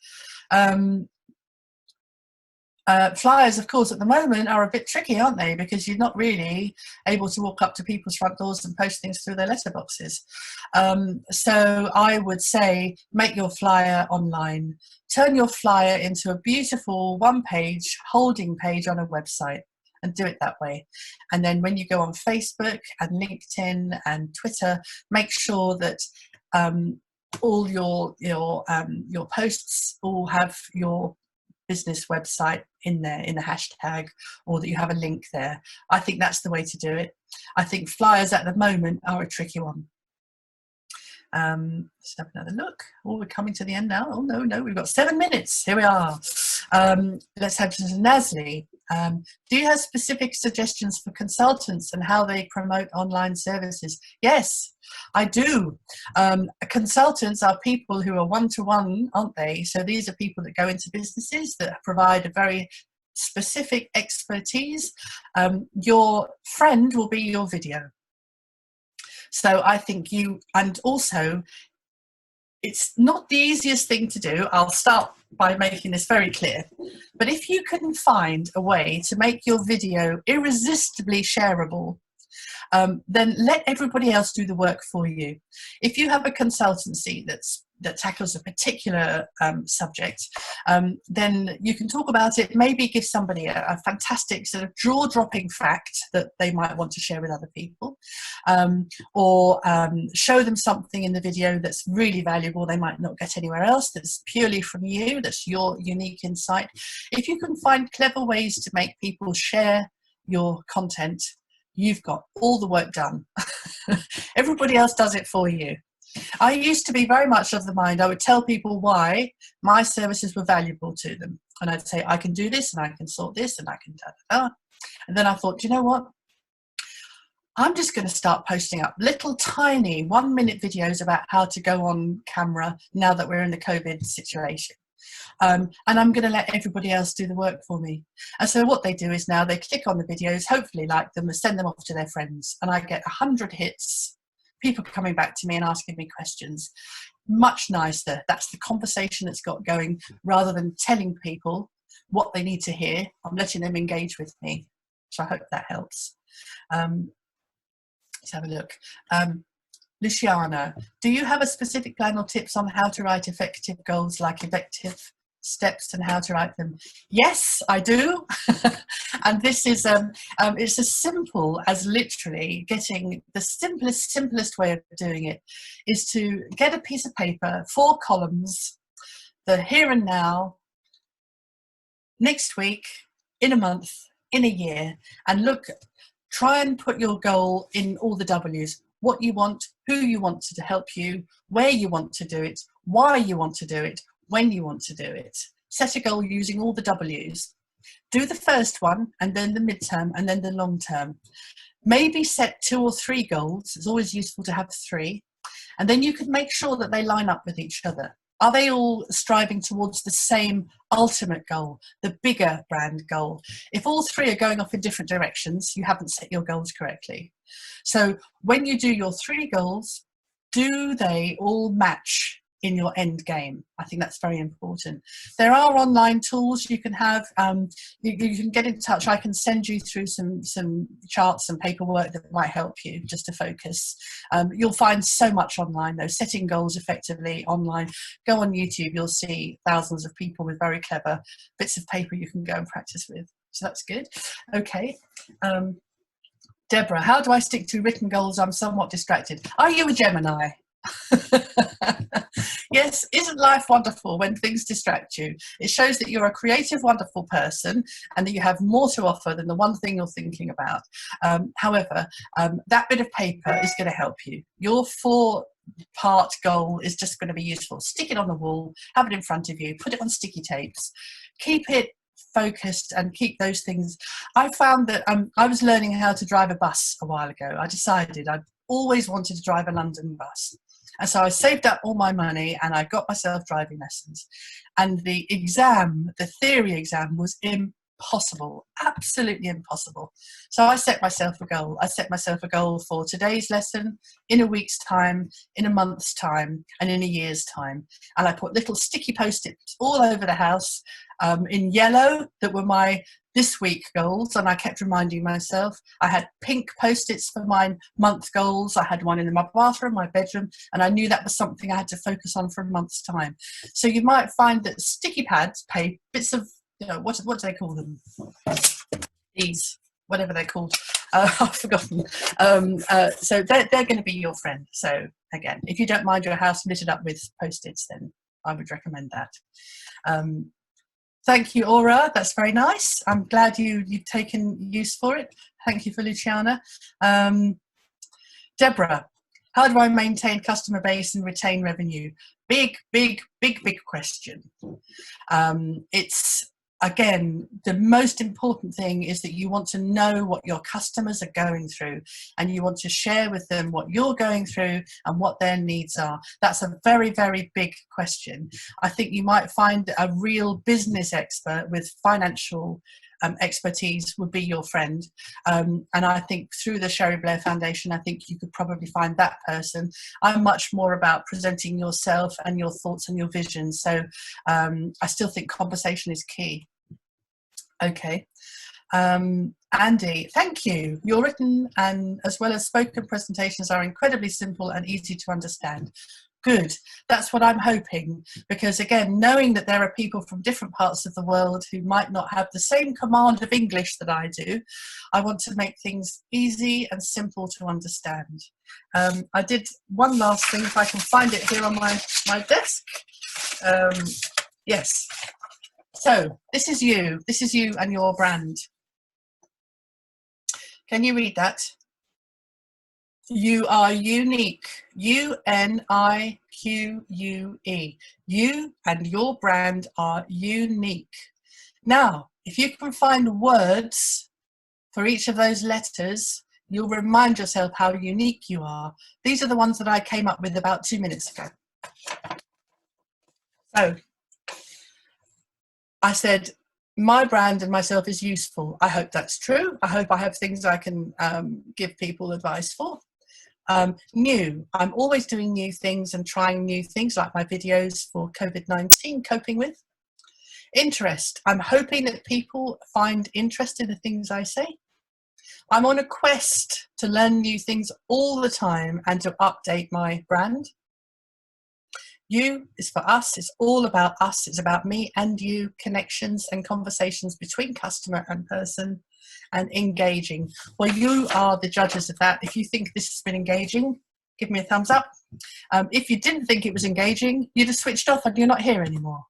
Flyers, of course, at the moment are a bit tricky, aren't they? Because you're not really able to walk up to people's front doors and post things through their letterboxes. So I would say make your flyer online. Turn your flyer into a beautiful one-page holding page on a website and do it that way. And then when you go on Facebook and LinkedIn and Twitter, make sure that all your posts all have your business website in there in the hashtag, or that you have a link there. I think that's the way to do it. I think flyers at the moment are a tricky one. Let's have another look. Oh, we're coming to the end now. Oh no, we've got 7 minutes. Here we are. Let's head to Nasli. Do you have specific suggestions for consultants and how they promote online services? Yes, I do. Consultants are people who are one-to-one, aren't they? So these are people that go into businesses that provide a very specific expertise, your friend will be your video. So I think and also it's not the easiest thing to do. I'll start by making this very clear. But if you can find a way to make your video irresistibly shareable, then let everybody else do the work for you. If you have a consultancy that tackles a particular subject, then you can talk about it, maybe give somebody a fantastic sort of jaw-dropping fact that they might want to share with other people, or show them something in the video that's really valuable they might not get anywhere else, that's purely from you, that's your unique insight. If you can find clever ways to make people share your content, you've got all the work done. Everybody else does it for you. I used to be very much of the mind, I would tell people why my services were valuable to them. And I'd say, I can do this, and I can sort this, and I can da-da-da. And then I thought, you know what? I'm just going to start posting up little tiny 1-minute videos about how to go on camera now that we're in the COVID situation. And I'm going to let everybody else do the work for me. And so what they do is now they click on the videos, hopefully like them, and send them off to their friends. And I get 100 hits, people coming back to me and asking me questions. Much nicer. That's the conversation that's got going, rather than telling people what they need to hear. I'm letting them engage with me. So I hope that helps. Let's have a look. Luciana, do you have a specific plan or tips on how to write effective goals, like effective steps and how to write them? Yes, I do. And this is it's as simple as literally getting the simplest way of doing it is to get a piece of paper, 4 columns, the here and now, next week, in a month, in a year, and try and put your goal in all the W's. What you want, who you want to help you, where you want to do it, why you want to do it, when you want to do it. Set a goal using all the W's. Do the first one, and then the midterm, and then the long term. Maybe set 2 or 3 goals. It's always useful to have 3. And then you can make sure that they line up with each other. Are they all striving towards the same ultimate goal, the bigger brand goal? If all 3 are going off in different directions, you haven't set your goals correctly. So when you do your 3 goals, do they all match in your end game? I think that's very important. There are online tools you can have. You can get in touch. I can send you through some charts and paperwork that might help you just to focus. You'll find so much online though. Setting goals effectively online. Go on YouTube, you'll see thousands of people with very clever bits of paper you can go and practice with. So that's good. Okay. Deborah, how do I stick to written goals? I'm somewhat distracted. Are you a Gemini? Yes, isn't life wonderful when things distract you? It shows that you're a creative, wonderful person and that you have more to offer than the one thing you're thinking about. However, that bit of paper is going to help you. Your 4-part goal is just going to be useful. Stick it on the wall, have it in front of you, put it on sticky tapes, keep it focused and keep those things. I found that I was learning how to drive a bus a while ago. I decided I always wanted to drive a London bus. And so I saved up all my money and I got myself driving lessons. And the theory exam was impossible, absolutely impossible. So I set myself a goal. I set myself a goal for today's lesson, in a week's time, in a month's time, and in a year's time. And I put little sticky post-its all over the house in yellow that were my this week goals, and I kept reminding myself. I had pink post-its for my month goals. I had one in my bathroom, my bedroom, and I knew that was something I had to focus on for a month's time. So you might find that sticky pads, bits of, what do they call them? These, whatever they're called. I've forgotten. So they're going to be your friend. So again, if you don't mind your house littered up with post-its, then I would recommend that. Thank you, Aura. That's very nice. I'm glad you've taken use for it. Thank you for Luciana. Deborah, how do I maintain customer base and retain revenue? Big question. It's, again, the most important thing is that you want to know what your customers are going through and you want to share with them what you're going through and what their needs are. That's a very, very big question. I think you might find a real business expert with financial expertise would be your friend. And I think through the Sherry Blair Foundation, I think you could probably find that person. I'm much more about presenting yourself and your thoughts and your visions. So I still think conversation is key. Okay. Andy, thank you. Your written and as well as spoken presentations are incredibly simple and easy to understand. Good. That's what I'm hoping, because again, knowing that there are people from different parts of the world who might not have the same command of English that I do, I want to make things easy and simple to understand. I did one last thing, if I can find it here on my desk. Yes. So this is you and your brand. Can you read that? You are unique. U-N-I-Q-U-E. You and your brand are unique. Now, if you can find words for each of those letters, you'll remind yourself how unique you are. These are the ones that I came up with about 2 minutes ago. So, I said, my brand and myself is useful. I hope that's true. I hope I have things I can give people advice for. New, I'm always doing new things and trying new things, like my videos for COVID-19 coping with. Interest, I'm hoping that people find interest in the things I say. I'm on a quest to learn new things all the time and to update my brand. You is for us, it's all about us, it's about me and you, connections and conversations between customer and person, and engaging. Well, you are the judges of that. If you think this has been engaging, give me a thumbs up. If you didn't think it was engaging, you'd have switched off and you're not here anymore.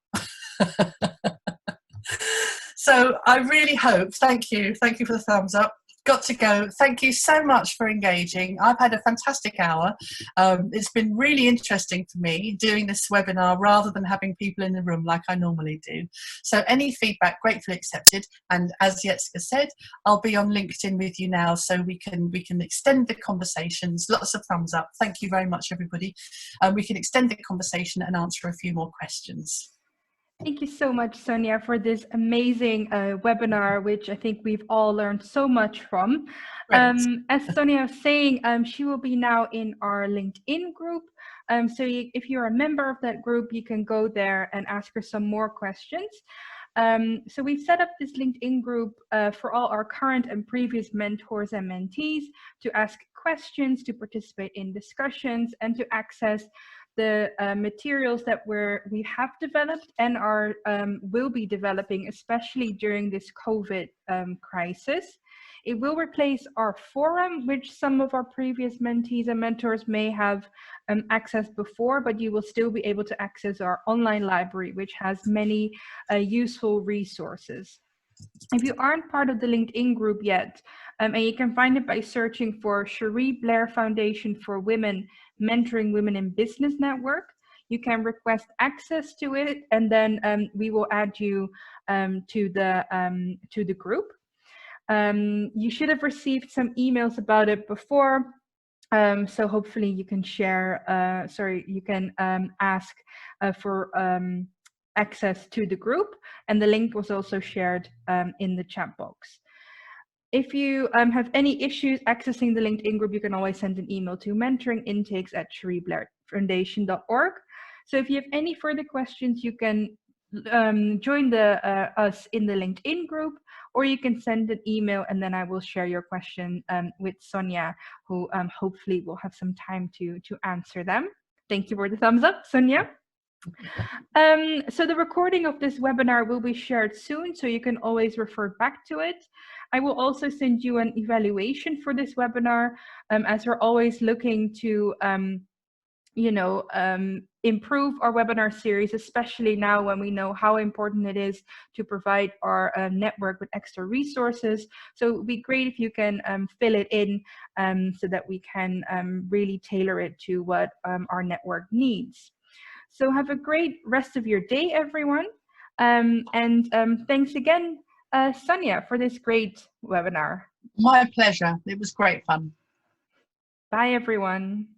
So I really hope, thank you for the thumbs up. Got to go. Thank you so much for engaging. I've had a fantastic hour. It's been really interesting for me doing this webinar rather than having people in the room like I normally do. So any feedback, gratefully accepted. And as Jessica said, I'll be on LinkedIn with you now, so we can extend the conversations. Lots of thumbs up. Thank you very much, everybody. We can extend the conversation and answer a few more questions. Thank you so much, Sonia, for this amazing webinar, which I think we've all learned so much from. As Sonia was saying, she will be now in our LinkedIn group. So if you're a member of that group, you can go there and ask her some more questions. So we've set up this LinkedIn group for all our current and previous mentors and mentees to ask questions, to participate in discussions, and to access the materials that we have developed and are will be developing, especially during this COVID crisis. It will replace our forum, which some of our previous mentees and mentors may have accessed before, but you will still be able to access our online library, which has many useful resources. If you aren't part of the LinkedIn group yet, and you can find it by searching for Sherry Blair Foundation for Women Mentoring Women in Business Network, you can request access to it, and then we will add you to the group. You should have received some emails about it before, so hopefully you can share. You can ask for access to the group, and the link was also shared in the chat box. If you have any issues accessing the LinkedIn group, you can always send an email to mentoringintakes@sherryblairfoundation.org. So if you have any further questions, you can join us in the LinkedIn group, or you can send an email and then I will share your question with Sonia, who hopefully will have some time to answer them. Thank you for the thumbs up, Sonia. So the recording of this webinar will be shared soon, so you can always refer back to it. I will also send you an evaluation for this webinar, as we're always looking to improve our webinar series, especially now when we know how important it is to provide our network with extra resources. So it would be great if you can fill it in so that we can really tailor it to what our network needs. So have a great rest of your day, everyone. And thanks again, Sonia, for this great webinar. My pleasure. It was great fun. Bye, everyone.